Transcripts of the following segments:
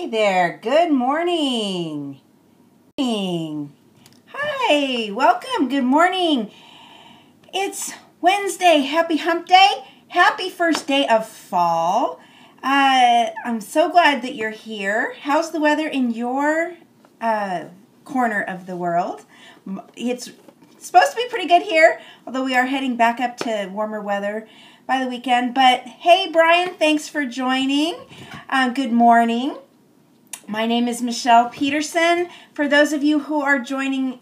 Hey there, good morning. Hi, welcome, good morning. It's Wednesday, happy hump day, happy first day of fall. I'm so glad that you're here. How's the weather in your corner of the world? It's supposed to be pretty good here, although we are heading back up to warmer weather by the weekend. But hey, Brian, thanks for joining. Good morning. My name is Michelle Peterson. For those of you who are joining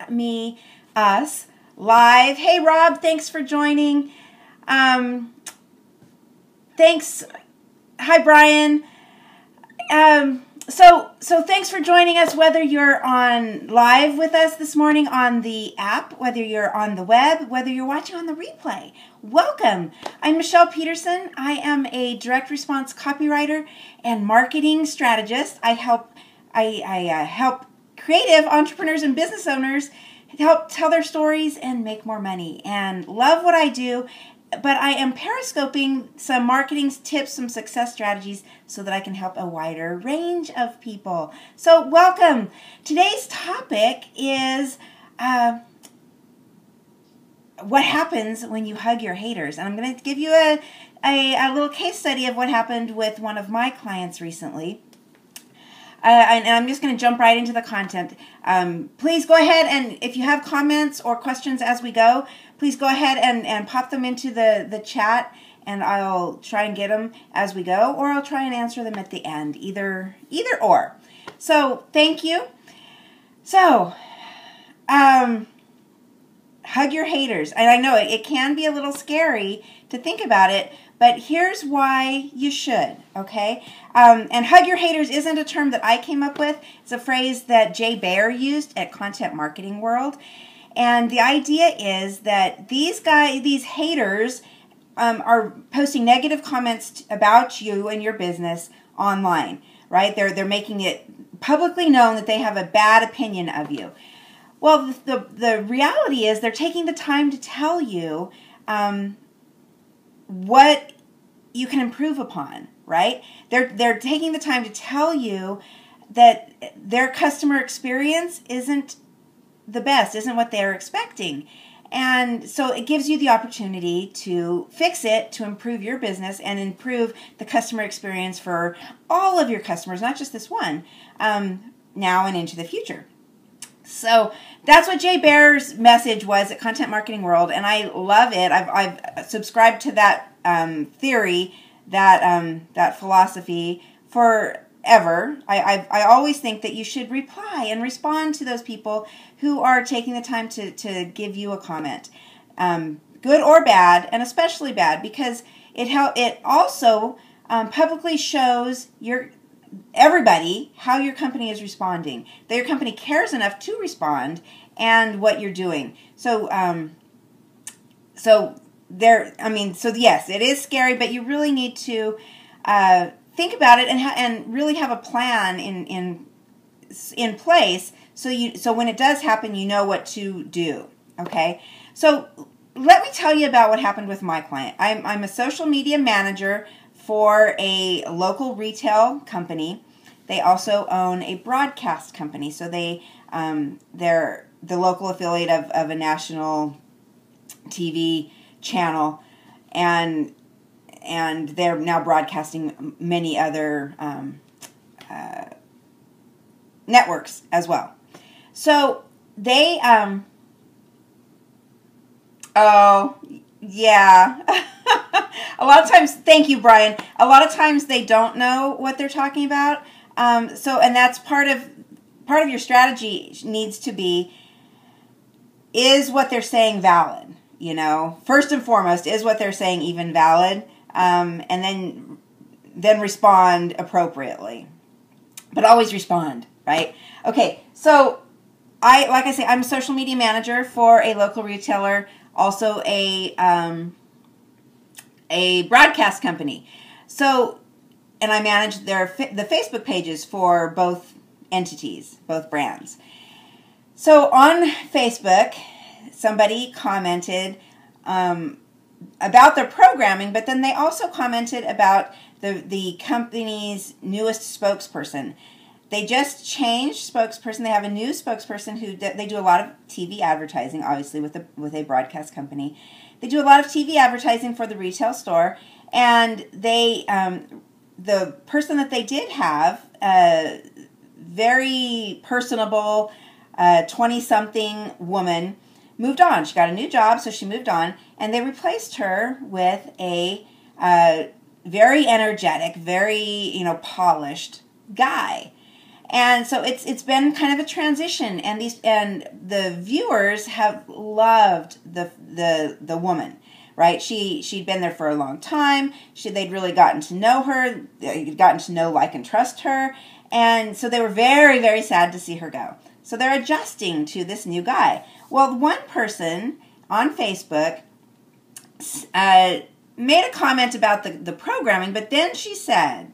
us live, hey, Rob, thanks for joining. Thanks. Hi, Brian. So thanks for joining us, whether you're on live with us this morning on the app, whether you're on the web, whether you're watching on the replay. Welcome. I'm Michelle Peterson. I am a direct response copywriter and marketing strategist. I help creative entrepreneurs and business owners help tell their stories and make more money, and love what I do. But I am periscoping some marketing tips, some success strategies, so that I can help a wider range of people. So welcome. Today's topic is what happens when you hug your haters. And I'm going to give you a little case study of what happened with one of my clients recently. And I'm just going to jump right into the content. Please go ahead, and if you have comments or questions as we go, please go ahead and pop them into the chat, and I'll try and get them as we go, or I'll try and answer them at the end, either or. So thank you. So hug your haters. And I know it can be a little scary to think about it, but here's why you should, okay? And hug your haters isn't a term that I came up with. It's a phrase that Jay Baer used at Content Marketing World. And the idea is that these haters are posting negative comments about you and your business online, right? They're making it publicly known that they have a bad opinion of you. Well, the reality is they're taking the time to tell you what you can improve upon, right? They're taking the time to tell you that their customer experience isn't the best, isn't what they're expecting. And so it gives you the opportunity to fix it, to improve your business and improve the customer experience for all of your customers, not just this one, now and into the future. So that's what Jay Baer's message was at Content Marketing World, and I love it. I've subscribed to that theory, that philosophy forever. I always think that you should reply and respond to those people who are taking the time to give you a comment, good or bad, and especially bad, because it also publicly shows everybody how your company is responding, that your company cares enough to respond, and what you're doing. So yes, it is scary, but you really need to think about it and really have a plan in place, so when it does happen, you know what to do. Okay, so let me tell you about what happened with my client. I'm a social media manager for a local retail company. They also own a broadcast company, so they're the local affiliate of a national TV channel, and they're now broadcasting many other networks as well. So they oh yeah. A lot of times, thank you, Brian. A lot of times they don't know what they're talking about. And that's part of your strategy needs to be, is what they're saying valid? You know, first and foremost, is what they're saying even valid? And then respond appropriately. But always respond, right? Okay, so like I say, I'm a social media manager for a local retailer, also a broadcast company. So, and I manage the Facebook pages for both entities, both brands. So on Facebook, somebody commented about their programming, but then they also commented about the company's newest spokesperson. they just changed spokesperson. They have a new spokesperson who they do a lot of TV advertising, obviously with a broadcast company. They do a lot of TV advertising for the retail store, and they the person that they did have, very personable, 20-something woman, moved on. She got a new job, so she moved on, and they replaced her with a very energetic, very polished guy. And so it's been kind of a transition, and the viewers have loved the woman, right? She'd been there for a long time. They'd really gotten to know her, gotten to know, like, and trust her, and so they were very, very sad to see her go. So they're adjusting to this new guy. Well, one person on Facebook made a comment about the programming, but then she said,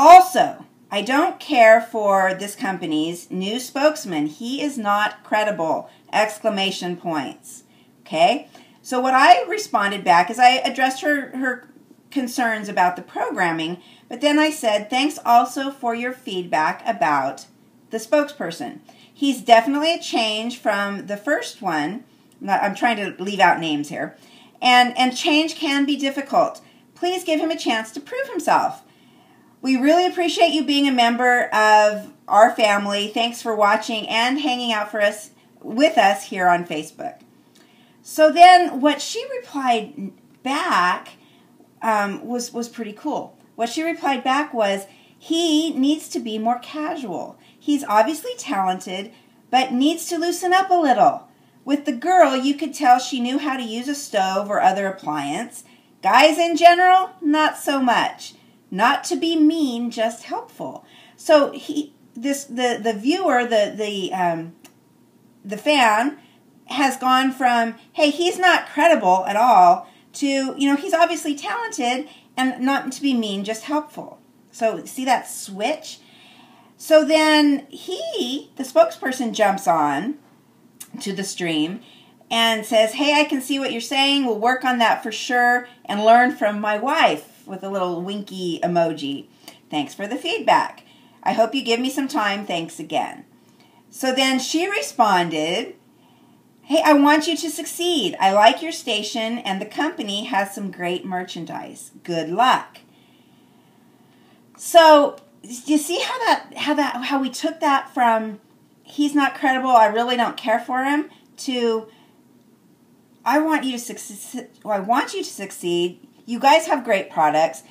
also, I don't care for this company's new spokesman. He is not credible! Exclamation points. Okay? So what I responded back is I addressed her concerns about the programming, but then I said, thanks also for your feedback about the spokesperson. He's definitely a change from the first one. I'm trying to leave out names here. And change can be difficult. Please give him a chance to prove himself. We really appreciate you being a member of our family. Thanks for watching and hanging out with us here on Facebook. So then what she replied back was pretty cool. What she replied back was, he needs to be more casual. He's obviously talented, but needs to loosen up a little. With the girl, you could tell she knew how to use a stove or other appliance. Guys in general, not so much. Not to be mean, just helpful. So the viewer, the fan, has gone from, hey, he's not credible at all, to, he's obviously talented and not to be mean, just helpful. So see that switch? So then the spokesperson, jumps on to the stream and says, hey, I can see what you're saying. We'll work on that for sure and learn from my wife, with a little winky emoji. Thanks for the feedback. I hope you give me some time. Thanks again. So then she responded, hey, I want you to succeed. I like your station and the company has some great merchandise. Good luck. So you see how we took that from he's not credible, I really don't care for him, to I want you to succeed. You guys have great products.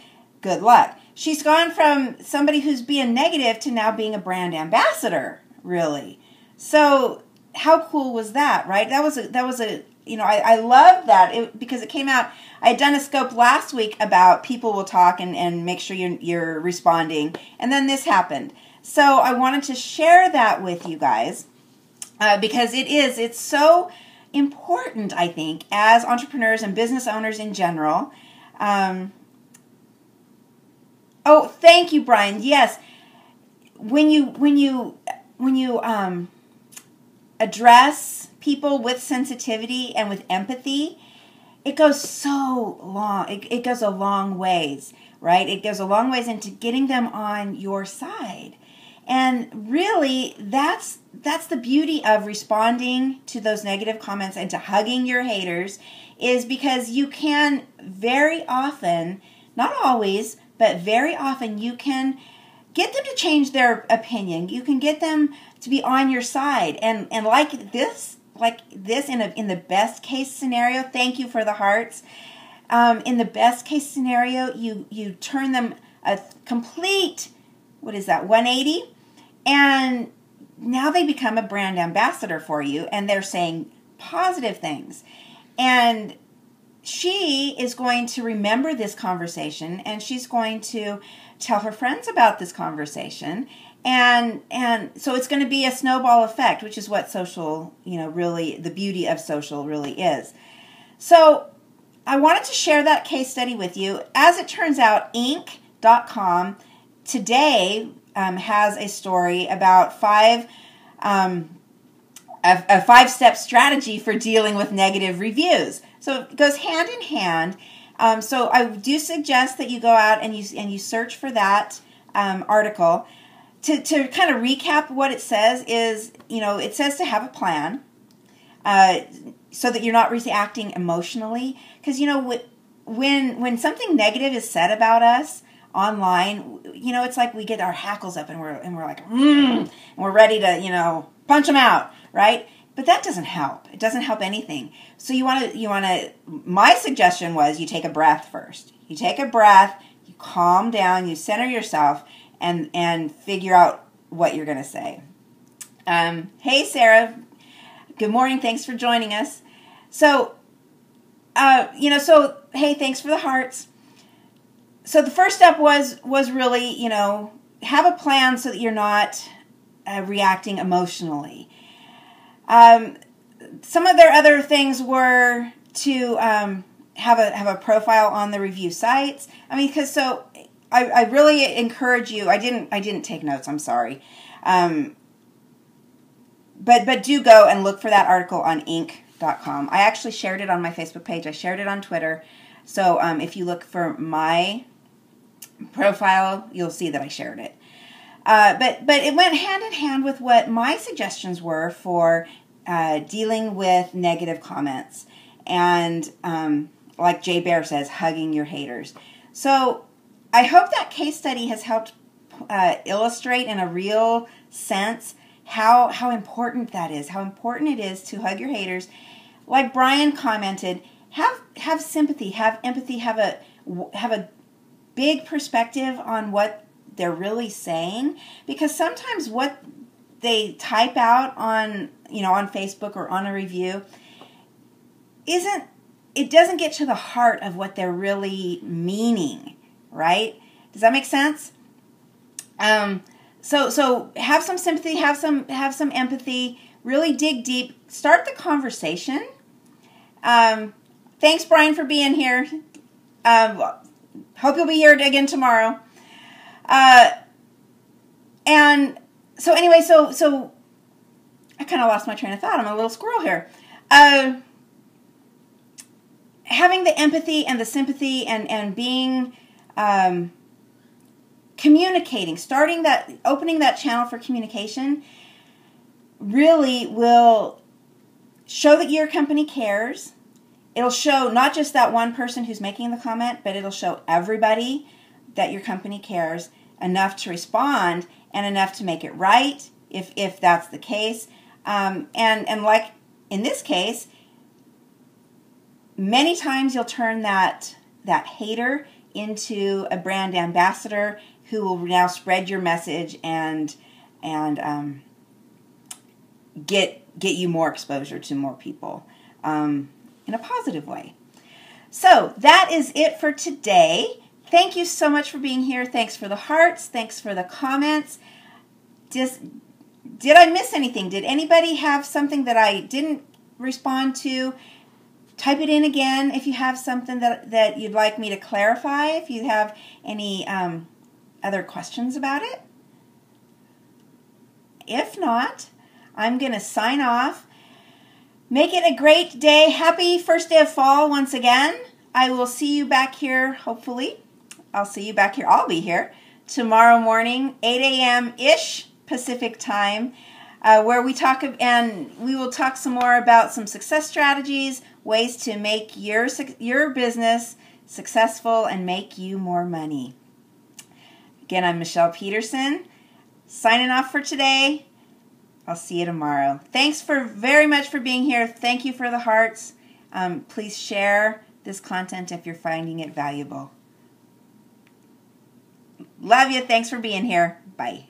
Good luck. She's gone from somebody who's being negative to now being a brand ambassador, really. So how cool was that, right? That was a I love that because it came out. I had done a scope last week about people will talk and make sure you're responding, and then this happened. So I wanted to share that with you guys because it's so important, I think, as entrepreneurs and business owners in general. Oh, thank you, Brian. Yes, when you address people with sensitivity and with empathy, it goes so long. It goes a long ways, right? It goes a long ways into getting them on your side. And really, that's the beauty of responding to those negative comments and to hugging your haters, is because you can very often, not always, but very often, you can get them to change their opinion. You can get them to be on your side. And like this in the best case scenario, thank you for the hearts. In the best case scenario, you turn them a complete, 180? And now they become a brand ambassador for you, and they're saying positive things. And she is going to remember this conversation, and she's going to tell her friends about this conversation. And so it's going to be a snowball effect, which is what social, really, the beauty of social really is. So I wanted to share that case study with you. As it turns out, Inc.com today has a story about a 5-step strategy for dealing with negative reviews. So it goes hand in hand. So I do suggest that you go out and you search for that article, to kind of recap what it says is, it says to have a plan, so that you're not reacting emotionally. Because, when something negative is said about us online, it's like we get our hackles up and we're like, and we're ready to, punch them out, right? But that doesn't help. It doesn't help anything. So my suggestion was you take a breath first. You take a breath, you calm down, you center yourself, and figure out what you're going to say. Hey, Sarah. Good morning. Thanks for joining us. So, hey, thanks for the hearts. So the first step was really, have a plan so that you're not reacting emotionally. Some of their other things were to have a profile on the review sites. I really encourage you. I didn't take notes. I'm sorry. But do go and look for that article on Inc.com. I actually shared it on my Facebook page. I shared it on Twitter. So if you look for my profile, you'll see that I shared it. But it went hand in hand with what my suggestions were for dealing with negative comments. And like Jay Bear says, hugging your haters. So I hope that case study has helped illustrate in a real sense how important that is, how important it is to hug your haters. Like Brian commented, have sympathy, have empathy, have a big perspective on what they're really saying, because sometimes what they type out on Facebook or on a review doesn't get to the heart of what they're really meaning, right? Does that make sense? So have some sympathy, have some empathy, really dig deep, start the conversation. Thanks, Brian, for being here. Hope you'll be here again tomorrow. And so anyway, so I kind of lost my train of thought. I'm a little squirrel here. Having the empathy and the sympathy and being, communicating, opening that channel for communication really will show that your company cares. It'll show not just that one person who's making the comment, but it'll show everybody that your company cares enough to respond and enough to make it right, if that's the case. And like in this case, many times you'll turn that hater into a brand ambassador who will now spread your message and get you more exposure to more people in a positive way. So that is it for today. Thank you so much for being here. Thanks for the hearts. Thanks for the comments. Did I miss anything? Did anybody have something that I didn't respond to? Type it in again if you have something that you'd like me to clarify, if you have any other questions about it. If not, I'm going to sign off. Make it a great day. Happy first day of fall once again. I will see you back here, hopefully. I'll see you back here. I'll be here tomorrow morning, 8 a.m.-ish Pacific time, where we will talk some more about some success strategies, ways to make your business successful and make you more money. Again, I'm Michelle Peterson, signing off for today. I'll see you tomorrow. Thanks very much for being here. Thank you for the hearts. Please share this content if you're finding it valuable. Love you. Thanks for being here. Bye.